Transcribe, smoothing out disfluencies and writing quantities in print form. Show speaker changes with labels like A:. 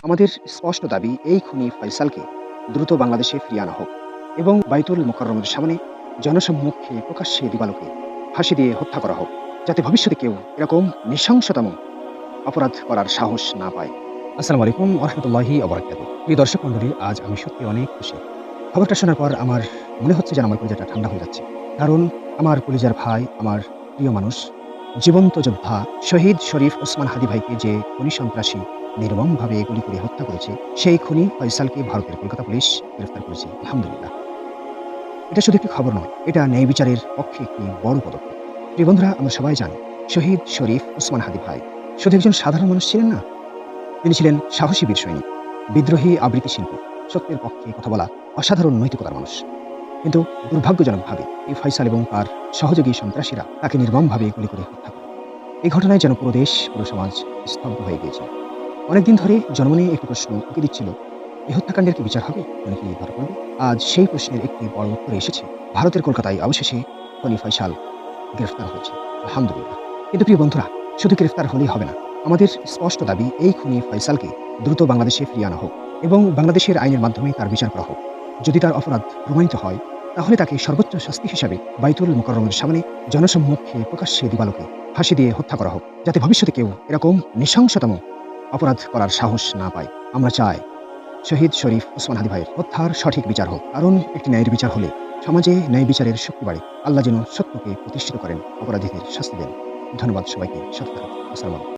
A: আমাদের স্পষ্ট দাবি, এই খুনি ফয়সালকে দ্রুত বাংলাদেশে ফিরিয়ে আনা হোক এবং বাইতুল মোকাররমের সামনে জনসম্মুখে প্রকাশ্যে দিবালোকে ফাঁসি দিয়ে হত্যা করা হোক, যাতে ভবিষ্যতে কেউ এরকম নৃশংসতম অপরাধ করার সাহস না পায়। আসসালামু আলাইকুম ওয়া রাহমাতুল্লাহি ওয়া বারাকাতুহু। প্রিয় দর্শক মণ্ডলী, আজ আমি সত্যি অনেক খুশি। খবরটা শোনার পর আমার মনে হচ্ছে যেন আমার কলিজাটা ঠান্ডা হয়ে যাচ্ছে। কারণ আমার কলিজার ভাই, আমার প্রিয় মানুষ, জীবন্ত যোদ্ধা শহীদ শরীফ ওসমান হাদী ভাইকে যে খুনি সন্ত্রাসী নির্মমভাবে গুলি করে হত্যা করেছে, সেই খুনি ফয়সালকে ভারতের কলকাতা পুলিশ গ্রেফতার করেছে। আলহামদুলিল্লাহ। এটা শুধু একটি খবর নয়, এটা ন্যায় বিচারের পক্ষে একটি বড় পদক্ষেপ। প্রিয় বন্ধুরা, আমরা সবাই জানি শহীদ শরীফ ওসমান হাদী ভাই শুধু একজন সাধারণ মানুষ ছিলেন না, তিনি ছিলেন সাহসী বীর সৈনিক, বিদ্রোহী আবৃত্তি শিল্পী, সত্যের পক্ষে কথা বলা অসাধারণ নৈতিকতার মানুষ। কিন্তু দুর্ভাগ্যজনকভাবে এই ফয়সাল এবং তার সহযোগী সন্ত্রাসীরা তাকে নির্মমভাবে গুলি করে হত্যা করে। এই ঘটনায় যেন পুরো দেশ, পুরো সমাজ স্তব্ধ হয়ে গিয়েছে। অনেকদিন ধরে জনমনে একটি প্রশ্ন উকি দিচ্ছিল, এই হত্যাকাণ্ডের কি বিচার হবে, নাকি ধরা পড়বে? আজ সেই প্রশ্নের একটি বড় উত্তর এসেছে। ভারতের কলকাতায় অবশেষে খনি ফয়সাল গ্রেফতার হয়েছে। আলহামদুলিল্লাহ। কিন্তু প্রিয় বন্ধুরা, শুধু গ্রেফতার হলেই হবে না। আমাদের স্পষ্ট দাবি, এই খুনি ফয়সালকে দ্রুত বাংলাদেশে ফিরিয়ে আনা হোক এবং বাংলাদেশের আইনের মাধ্যমে তার বিচার করা হোক। যদি তার অপরাধ প্রমাণিত হয়, তাহলে তাকে সর্বোচ্চ শাস্তি হিসাবে বাইতুল মোকাররমের সামনে জনসম্মুখে প্রকাশ্যে দিবালোকে ফাঁসি দিয়ে হত্যা করা হোক, যাতে ভবিষ্যতে কেউ এরকম নৃশংসতম অপরাধ করার সাহস না পায়। আমরা চাই শহীদ শরীফ ওসমান হাদী ভাইয়ের হত্যার সঠিক বিচার হোক, কারণ একটি ন্যায়ের বিচার হলে সমাজে ন্যায় বিচারের শক্তি বাড়ে। আল্লাহ যেন সত্যকে প্রতিষ্ঠিত করেন, অপরাধীদের শাস্তি দেন। ধন্যবাদ সবাইকে। সাথে থাকুন। আসসালামু আলাইকুম।